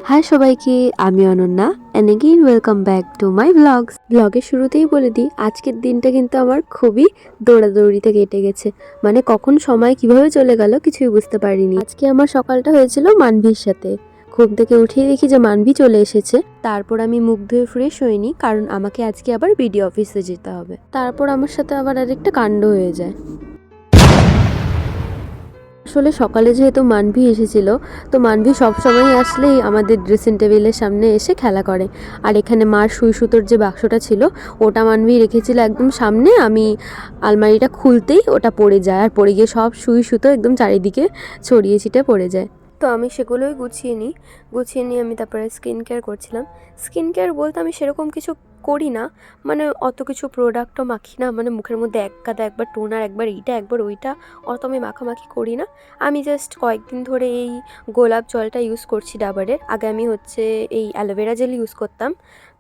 High সবাইকে, আমি Ananya and again welcome back to my blogs. ব্লগের শুরুতেই বলে দিই, আজকের দিনটা কিন্তু আমার খুবই দৌড়াদৌড়িতে কেটে গেছে। মানে কখন সময় কিভাবে চলে গেল কিছুই বুঝতে পারিনি। আজকে আমার সকালটা হয়েছিল মানভীর সাথে। ঘুম থেকে উঠিয়ে দেখি যে মানভী চলে এসেছে। তারপর আমি মুখ ধুয়ে ফ্রেশ হইনি, কারণ আমাকে আজকে আবার বিডিও অফিসে যেতে হবে। তারপর আমার সাথে আবার আরেকটা কাণ্ড হয়ে যায়। আসলে সকালে যেহেতু মানভী এসেছিল, তো মানভী সবসময় আসলেই আমাদের ড্রেসিং টেবিলের সামনে এসে খেলা করে। আর এখানে মার সুই সুতোর যে বাক্সটা ছিল ওটা মানভী রেখেছিল একদম সামনে। আমি আলমারিটা খুলতেই ওটা পড়ে যায়, আর পড়ে গিয়ে সব সুই সুতো একদম চারিদিকে ছড়িয়ে ছিটে পড়ে যায়। তো আমি সেগুলোই গুছিয়ে নিয়ে আমি তারপরে স্কিন কেয়ার করছিলাম। স্কিন কেয়ার বলতে আমি সেরকম কিছু করি না, মানে অত কিছু প্রোডাক্টও মাখি না। মানে মুখের মধ্যে এক গাদা একবার টোনার, একবার এইটা একবার ওইটা, অত আমি মাখামাখি করি না। আমি জাস্ট কয়েকদিন ধরে এই গোলাপ জলটা ইউজ করছি ডাবারের। আগে আমি এই অ্যালোভেরা জেল ইউজ করতাম,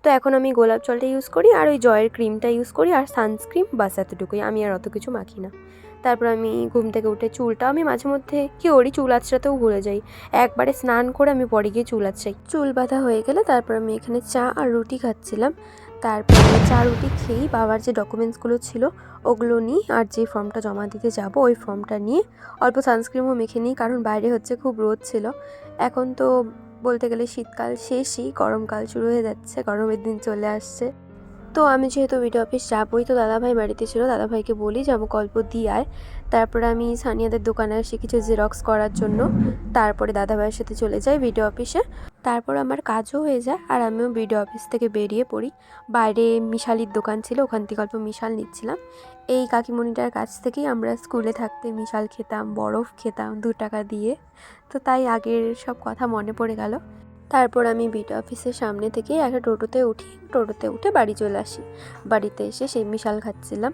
তো এখন আমি গোলাপ জলটা ইউজ করি আর ওই জয়ের ক্রিমটা ইউজ করি আর সানস্ক্রিন, বাস এতটুকুই। আমি আর অত কিছু মাখি না। তারপর আমি ঘুম থেকে উঠে চুলটা আমি মাঝে মধ্যে কী করি, চুল আঁচড়াতেও ভুলে যাই। একবারে স্নান করে আমি পরে গিয়ে চুল আঁচড়াই। চুল বাঁধা হয়ে গেলে তারপর আমি এখানে চা আর রুটি খাচ্ছিলাম। তারপরে চা রুটি খেয়েই বাবার যে ডকুমেন্টসগুলো ছিল ওগুলো নিই, আর যে ফর্মটা জমা দিতে যাব ওই ফর্মটা নিয়ে অল্প সানস্ক্রিনও মেখে নিই, কারণ বাইরে খুব রোদ ছিল। এখন তো বলতে গেলে শীতকাল শেষই, গরমকাল শুরু হয়ে যাচ্ছে, গরমের দিন চলে আসছে। তো আমি যেহেতু বিডিও অফিস যাবই, তো দাদাভাই বাড়িতে ছিল, দাদাভাইকে বলি যে আমাকে অল্প দিয়ে আয়। তারপরে আমি সানিয়াদের দোকানে আসি কিছু জেরক্স করার জন্য। তারপরে দাদাভাইয়ের সাথে চলে যাই বিডিও অফিসে। তারপর আমার কাজও হয়ে যায় আর আমিও বিডিও অফিস থেকে বেরিয়ে পড়ি। বাইরে মিশালির দোকান ছিল, ওখান থেকে অল্প মিশাল নিচ্ছিলাম। এই কাকিমণিটার কাছ থেকেই আমরা স্কুলে থাকতে মিশাল খেতাম, বরফ খেতাম 2 টাকা দিয়ে। তো তাই আগের সব কথা মনে পড়ে গেল। তারপর আমি বিডিও অফিসের সামনে থেকে একটা টোটোতে উঠে বাড়ি চলে আসি। বাড়িতে এসে সেই মিশাল খাচ্ছিলাম।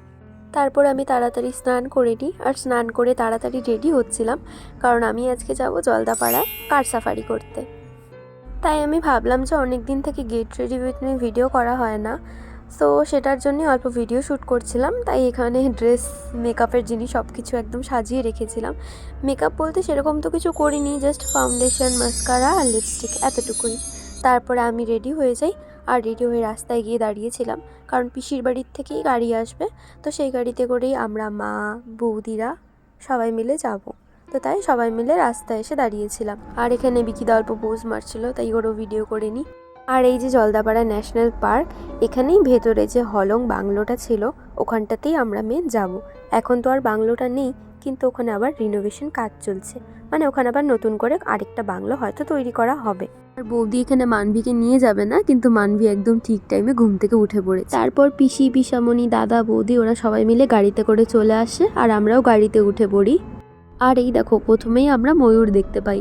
তারপর আমি তাড়াতাড়ি স্নান করে নিই, আর স্নান করে তাড়াতাড়ি রেডি হচ্ছিলাম, কারণ আমি আজকে যাব জলদাপাড়ায় কার সাফারি করতে। তাই আমি ভাবলাম যে অনেক দিন থেকে get ready with me video করা হয় না, সো সেটার জন্য অল্প ভিডিও শ্যুট করছিলাম। তাই এখানে ড্রেস, মেকআপের জিনিস সব কিছু একদম সাজিয়ে রেখেছিলাম। মেকআপ বলতে সেরকম তো কিছু করিনি, জাস্ট ফাউন্ডেশন, মাস্কারা আর লিপস্টিক, এতটুকুই। তারপরে আমি রেডি হয়ে যাই, আর রেডি হয়ে রাস্তায় গিয়ে দাঁড়িয়েছিলাম, কারণ পিসির বাড়ির থেকেই গাড়ি আসবে। তো সেই গাড়িতে করেই আমরা মা, বৌদিরা সবাই মিলে যাব। তো তাই সবাই মিলে রাস্তায় এসে দাঁড়িয়েছিলাম। আর এখানে বিকিদা অল্প পোজ মারছিল, তাই ওরও ভিডিও করে নিই। আর এই যে জলদাপাড়া ন্যাশনাল পার্ক, এখানেই ভেতরে যে হলং বাংলোটা ছিল ওখানটাতেই আমরা মেন যাব। এখন তো আর বাংলোটা নেই, কিন্তু ওখানে আবার রিনোভেশন কাজ চলছে, মানে ওখানে আবার নতুন করে আরেকটা বাংলো হয়তো তৈরি করা হবে। আর বৌদি এখানে মানভীকে নিয়ে যাবে না, কিন্তু মানভী একদম ঠিক টাইমে ঘুম থেকে উঠে পড়েছে। তারপর পিসি, পিসামণি, দাদা, বৌদি ওরা সবাই মিলে গাড়িতে করে চলে আসে, আর আমরাও গাড়িতে উঠে পড়ি। আর এই দেখো, প্রথমেই আমরা ময়ূর দেখতে পাই।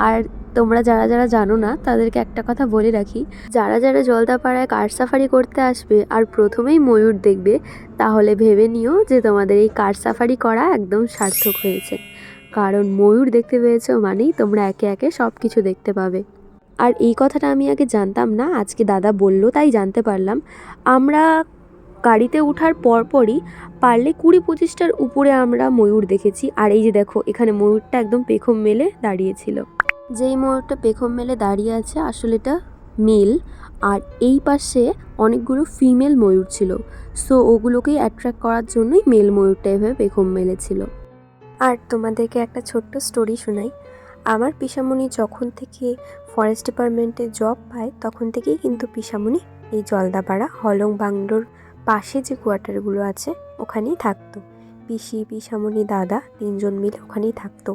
আর তোমরা যারা যারা জানো না তাদেরকে একটা কথা বলে রাখি, যারা যারা জলদাপাড়ায় কার সাফারি করতে আসবে আর প্রথমেই ময়ূর দেখবে, তাহলে ভেবে নিও যে তোমাদের এই কার সাফারি করা একদম সার্থক হয়েছে। কারণ ময়ূর দেখতে পেয়েছো মানেই তোমরা একে একে সব কিছু দেখতে পাবে। আর এই কথাটা আমি আগে জানতাম না, আজকে দাদা বলল তাই জানতে পারলাম। আমরা গাড়িতে ওঠার পরপরই পারলে 20-25টার উপরে আমরা ময়ূর দেখেছি। আর এই যে দেখো, এখানে ময়ূরটা একদম পেখম মেলে দাঁড়িয়েছিল। যেই ময়ূরটা পেখম মেলে দাঁড়িয়ে আছে আসলে এটা মেল, আর এই পাশে অনেকগুলো ফিমেল ময়ূর ছিল। সো ওগুলোকেই অ্যাট্রাক্ট করার জন্যই মেল ময়ূরটা এভাবে পেখম মেলেছিল। আর তোমাদেরকে একটা ছোট্ট স্টোরি শোনাই। আমার পিসামণি যখন থেকে ফরেস্ট ডিপার্টমেন্টে জব পায়, তখন থেকেই কিন্তু পিসামণি এই জলদাপাড়া হলং বাংলোর পাশে যে কোয়ার্টারগুলো আছে ওখানেই থাকতো। পিসি, পিসামণি, দাদা 3জন মিলে ওখানেই থাকতো।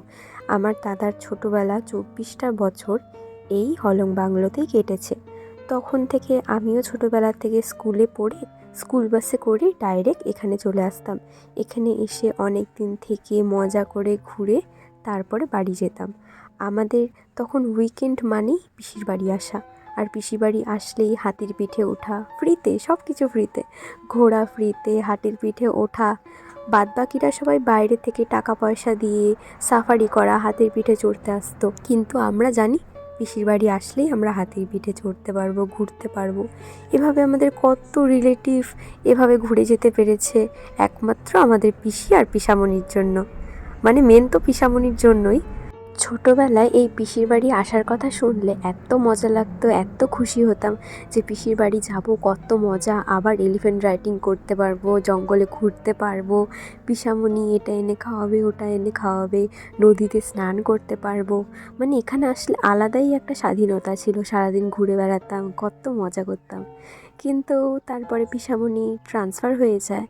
আমার দাদার ছোটোবেলা 24টা বছর এই হলং বাংলোতেই কেটেছে। তখন থেকে আমিও ছোটোবেলা থেকে স্কুলে পড়ে স্কুল বাসে করে ডাইরেক্ট এখানে চলে আসতাম। এখানে এসে অনেক দিন থেকে মজা করে ঘুরে তারপরে বাড়ি যেতাম। আমাদের তখন উইকেন্ড মানেই পিসির বাড়ি আসা, আর পিসির বাড়ি আসলেই হাতির পিঠে ওঠা ফ্রিতে, সব কিছু ফ্রিতে, ঘোরা ফ্রিতে, হাতির পিঠে ওঠা। বাদবাকিরা সবাই বাইরে থেকে টাকা পয়সা দিয়ে সাফারি করা, হাতির পিঠে চড়তে আসতো, কিন্তু আমরা জানি পিসির বাড়ি আসলেই আমরা হাতির পিঠে চড়তে পারবো, ঘুরতে পারবো। এভাবে আমাদের কত রিলেটিভ এভাবে ঘুরে যেতে পেরেছে একমাত্র আমাদের পিসি আর পিসামণির জন্য। মানে মেন তো পিসামণির জন্যই। ছোটোবেলায় এই পিসির বাড়ি আসার কথা শুনলে এত মজা লাগতো, এত খুশি হতাম যে পিসির বাড়ি যাব, কত মজা, আবার এলিফ্যান্ট রাইডিং করতে পারবো, জঙ্গলে ঘুরতে পারবো, পিসামণি এটা এনে খাওয়াবে, ওটা এনে খাওয়াবে, নদীতে স্নান করতে পারবো। মানে এখানে আসলে আলাদাই একটা স্বাধীনতা ছিল, সারাদিন ঘুরে বেড়াতাম, কত মজা করতাম। কিন্তু তারপরে পিসামণি ট্রান্সফার হয়ে যায়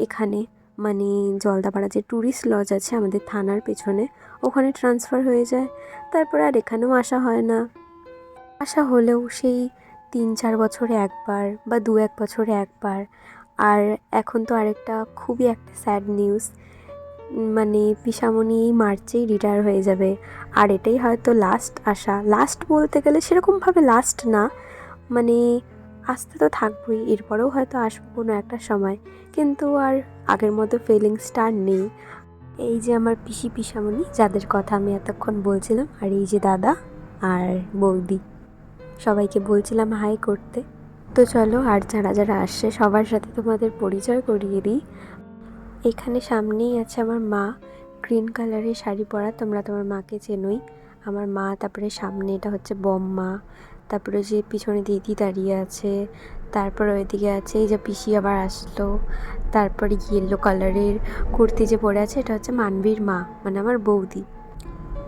এখানে, মানে জলদাপাড়া যে ট্যুরিস্ট লজ আছে আমাদের থানার পেছনে, ওখানে ট্রান্সফার হয়ে যায়। তারপর আর এখানেও আসা হয় না। আসা হলেও সেই 3-4 বছরে একবার বা 2-1 বছরে একবার। আর এখন তো আরেকটা খুবই একটা স্যাড নিউজ, মানে পিসামণি এই মার্চেই রিটায়ার হয়ে যাবে। আর এটাই হয়তো লাস্ট আসা, লাস্ট বলতে গেলে সেরকমভাবে লাস্ট না, মানে আসতে তো থাকবোই, এরপরেও হয়তো আসবো কোনো একটা সময়, কিন্তু আর আগের মতো ফিলিংসটা আর নেই। এই যে আমার পিসামণি যাদের কথা আমি এতক্ষণ বলছিলাম, আর এই যে দাদা আর বৌদি, সবাইকে বলছিলাম হাই করতে। তো চলো, আর যারা যারা আসছে সবার সাথে তোমাদের পরিচয় করিয়ে দিই। এখানে সামনেই আছে আমার মা, গ্রিন কালারের শাড়ি পরা, তোমরা তোমার মাকে চেনোই। আমার মা, তারপরে সামনে এটা হচ্ছে বম্মা, তারপরে যে পিছনে দিদি দাঁড়িয়ে আছে, তারপরে ওইদিকে আছে এই যে পিসি আবার আসলো, তারপরে ইয়েলো কালারের কুর্তি যে পরে আছে এটা হচ্ছে মানবীর মা, মানে আমার বৌদি।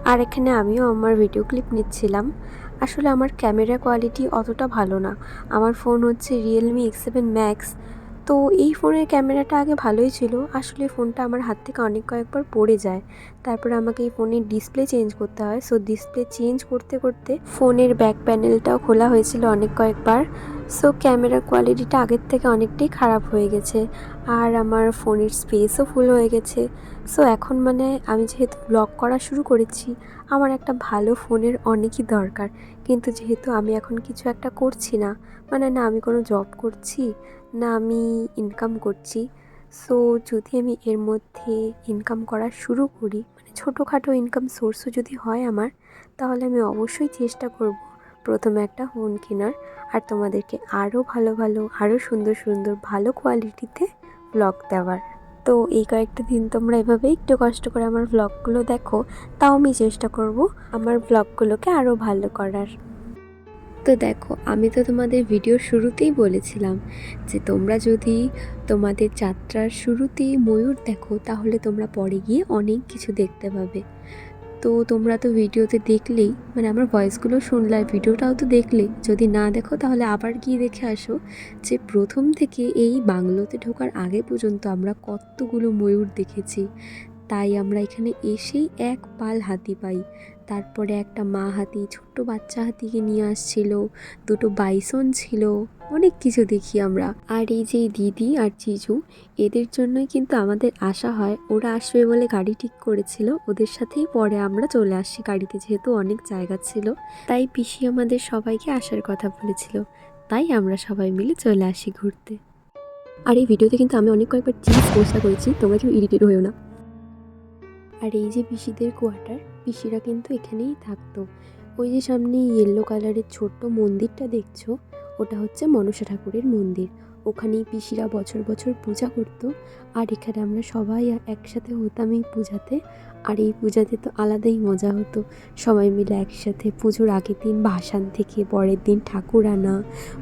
আর এখানে আমিও আমার ভিডিও ক্লিপ নিচ্ছিলাম। আসলে আমার ক্যামেরা কোয়ালিটি অতটা ভালো না, আমার ফোন হচ্ছে রিয়েলমি X7 ম্যাক্স। তো এই ফোনের ক্যামেরাটা আগে ভালোই ছিল, আসলে ফোনটা আমার হাত থেকে অনেক কয়েকবার পড়ে যায়, তারপরে আমাকে এই ফোনের ডিসপ্লে চেঞ্জ করতে হয়। সো ডিসপ্লে চেঞ্জ করতে করতে ফোনের ব্যাক প্যানেলটাও খোলা হয়েছিল অনেক কয়েকবার। সো ক্যামেরার কোয়ালিটিটা আগের থেকে অনেকটাই খারাপ হয়ে গেছে, আর আমার ফোনের স্পেসও ফুল হয়ে গেছে। সো এখন মানে আমি যেহেতু ব্লগ করা শুরু করেছি, আমার একটা ভালো ফোনের অনেকই দরকার। কিন্তু যেহেতু আমি এখন কিছু একটা করছি না, মানে না আমি কোনো জব করছি, না আমি ইনকাম করছি। সো যদি আমি এর মধ্যে ইনকাম করা শুরু করি, মানে ছোটোখাটো ইনকাম সোর্সও যদি হয় আমার, তাহলে আমি অবশ্যই চেষ্টা করব প্রথমে একটা ফোন কেনার, আর তোমাদেরকে আরও ভালো ভালো, আরও সুন্দর সুন্দর ভালো কোয়ালিটিতে ব্লগ দেওয়ার। তো এই কয়েকটা দিন তোমরা এভাবে একটু কষ্ট করে আমার ব্লগগুলো দেখো, তাও আমি চেষ্টা করব আমার ব্লগগুলোকে আরও ভালো করার। তো দেখো, আমি তো তোমাদের ভিডিওর শুরুতেই বলেছিলাম যে তোমরা যদি তোমাদের যাত্রার শুরুতেই ময়ূর দেখো, তাহলে তোমরা পরে গিয়ে অনেক কিছু দেখতে পাবে। তো তোমরা তো ভিডিওতে দেখলেই, মানে আমার ভয়েসগুলো শুনলে, আর ভিডিওটাও তো দেখলে। যদি না দেখো তাহলে আবার গিয়ে দেখে আসো যে প্রথম থেকে এই বাংলোতে ঢোকার আগে পর্যন্ত আমরা কতগুলো ময়ূর দেখেছি। তাই আমরা এখানে এসেই এক পাল হাতি পাই, তারপরে একটা মা হাতি ছোট্ট বাচ্চা হাতিকে নিয়ে আসছিল, দুটো বাইসন ছিল, অনেক কিছু দেখি আমরা। আর এই যে দিদি আর জিজু, এদের জন্যই কিন্তু আমাদের আসা হয়, ওরা আসবে বলে গাড়ি ঠিক করেছিল, ওদের সাথেই পরে আমরা চলে আসি গাড়িতে, যেহেতু অনেক জায়গা ছিল। তাই পিসি আমাদের সবাইকে আসার কথা বলেছিল, তাই আমরা সবাই মিলে চলে আসি ঘুরতে। আর এই ভিডিওতে কিন্তু আমি অনেক কয়েকবার চিজ পোস্ট করেছি, তোমরা কেউ ইরিটেট হয়েও না। আর এই যে পিসিদের কোয়ার্টার, পিসিরা কিন্তু এখানেই থাকতো। ওই যে সামনে ইয়েলো কালারের ছোট্ট মন্দিরটা দেখছো, ওটা হচ্ছে মনসা ঠাকুরের মন্দির। ওখানেই পিসিরা বছর বছর পূজা করতো, আর এখানে আমরা সবাই একসাথে হতাম এই পূজাতে। আর এই পূজাতে তো আলাদাই মজা হতো, সবাই মিলে একসাথে পুজোর আগের দিন ভাসান থেকে পরের দিন ঠাকুর আনা,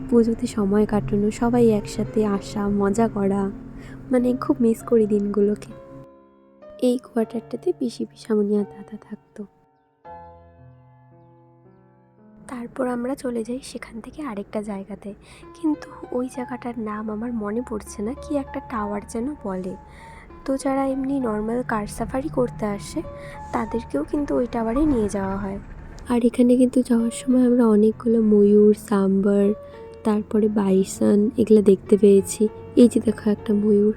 পুজোতে সময় কাটানো, সবাই একসাথে আসা, মজা করা, মানে খুব মিস করি দিনগুলোকে। এই কোয়ার্টারটাতে পিসামণি আর দাদা থাকতো। তারপর আমরা চলে যাই সেখান থেকে আরেকটা জায়গাতে, কিন্তু ওই জায়গাটার নাম আমার মনে পড়ছে না, কি একটা টাওয়ার যেন বলে। তো যারা এমনি নর্মাল কার সাফারি করতে আসে তাদেরকেও কিন্তু ওই টাওয়ারে নিয়ে যাওয়া হয়। আর এখানে কিন্তু যাওয়ার সময় আমরা অনেকগুলো ময়ূর, সাম্বার, তারপরে বাইসন এগুলো দেখতে পেয়েছি। এই যে দেখো একটা ময়ূর।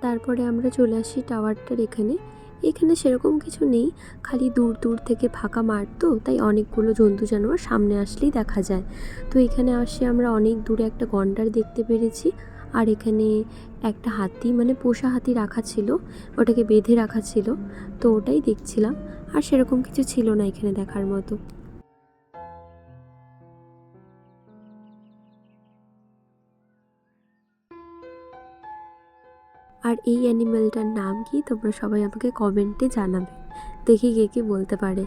তারপরে আমরা চলে আসি টাওয়ারটার এখানে। এখানে সেরকম কিছু নেই, খালি দূর দূর থেকে ফাঁকা মাঠ, তো তাই অনেকগুলো জন্তু জানোয়ার সামনে আসলেই দেখা যায়। তো এখানে আসে আমরা অনেক দূরে একটা গন্ডার দেখতে পেরেছি, আর এখানে একটা হাতি, মানে পোষা হাতি রাখা ছিল, ওটাকে বেঁধে রাখা ছিল, তো ওটাই দেখছিলাম। আর সেরকম কিছু ছিল না এখানে দেখার মতো। আর এই অ্যানিমেলটার নাম কি তোমরা সবাই আমাকে কমেন্টে জানাবে, দেখি কে কে বলতে পারে।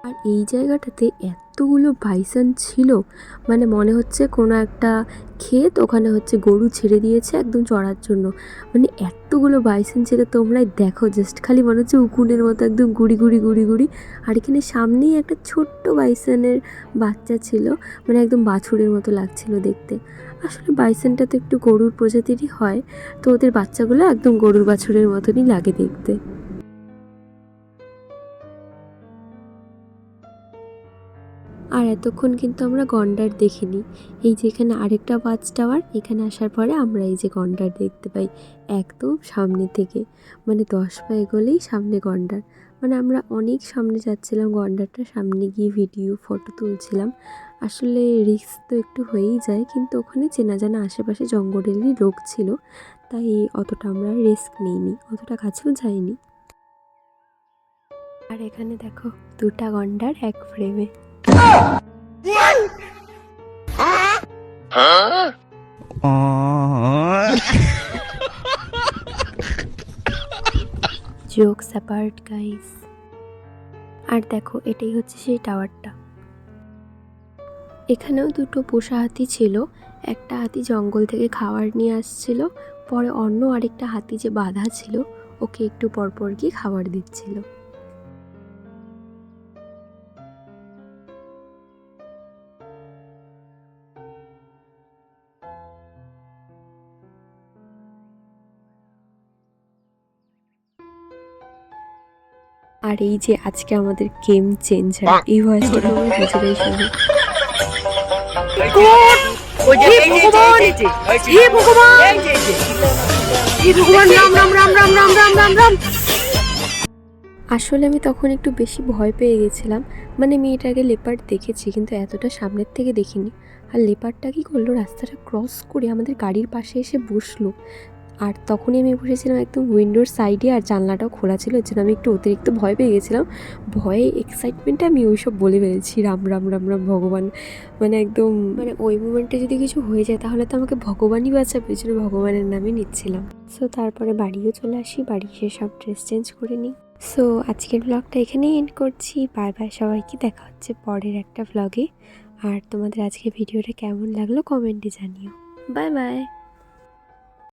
আর এই জায়গাটাতে এতগুলো বাইসন ছিল, মানে মনে হচ্ছে কোনো একটা ক্ষেত, ওখানে হচ্ছে গরু ছেড়ে দিয়েছে একদম চড়ার জন্য। মানে এতগুলো বাইসন ছিল, তোমরাই দেখো জাস্ট, খালি মনে হচ্ছে উকুনের মতো একদম গুড়ি গুড়ি গুড়ি গুড়ি। আর এখানে সামনেই একটা ছোট্ট বাইসনের বাচ্চা ছিল, মানে একদম বাছুরের মতো লাগছিল দেখতে। আসলে বাইসনটা তো একটু গরুর প্রজাতিরই হয়, তো ওদের বাচ্চাগুলো একদম গরুর বাছুরের মতনই লাগে দেখতে। আর এতক্ষণ কিন্তু আমরা গন্ডার দেখিনি। এই যে এখানে আরেকটা ওয়াচ টাওয়ার, এখানে আসার পরে আমরা এই যে গন্ডার দেখতে পাই একদম সামনে থেকে, মানে 10 পা এগোলেই সামনে গন্ডার। মানে আমরা অনেক সামনে যাচ্ছিলাম, গন্ডারটার সামনে গিয়ে ভিডিও ফটো তুলছিলাম। আসলে রিস্ক তো একটু হয়েই যায়, কিন্তু ওখানে চেনা জানা আশেপাশে জঙ্গলেরই লোক ছিল, তাই অতটা আমরা রিস্ক নিইনি, অতটা কাছেও যাইনি। আর এখানে দেখো 2টা গন্ডার এক ফ্রেমে। Jokes apart guys. আর দেখো এটাই হচ্ছে সেই টাওয়ারটা। এখানেও 2টো পোষা হাতি ছিল। একটা হাতি জঙ্গল থেকে খাবার নিয়ে আসছিল, পরে অন্য আরেকটা হাতি যে বাঁধা ছিল ওকে একটু পরপর গিয়ে খাবার দিচ্ছিল। আর এই যে আজকে আমাদের গেম চেঞ্জার, এই ভয়েসটা তোমরা বুঝেই শুনো। আসলে আমি তখন একটু বেশি ভয় পেয়ে গেছিলাম, মানে মেয়েটাকে লেপার্ড দেখেছি কিন্তু এতটা সামনের থেকে দেখিনি। আর লেপার্ডটা কী করলো, রাস্তাটা ক্রস করে আমাদের গাড়ির পাশে এসে বসলো। আর তখনই আমি বসেছিলাম একদম উইন্ডোর সাইডে, আর জানলাটাও খোলা ছিল, এর জন্য আমি একটু অতিরিক্ত ভয় পেয়ে গেছিলাম। ভয়ে এক্সাইটমেন্টে আমি ওইসব বলে ফেলেছি রাম রাম রাম রাম ভগবান, মানে একদম, মানে ওই মুমেন্টে যদি কিছু হয়ে যায় তাহলে তো আমাকে ভগবানই বাঁচাবে, এই জন্য ভগবানের নামই নিচ্ছিলাম। সো তারপরে বাড়িও চলে আসি, বাড়ি এসে সব ড্রেস চেঞ্জ করে নিই। সো আজকের ব্লগটা এখানেই এন্ড করছি। বাই বাই সবাইকে, দেখা হচ্ছে পরের একটা ব্লগে। আর তোমাদের আজকে ভিডিওটা কেমন লাগলো কমেন্টে জানিও। Bye bye.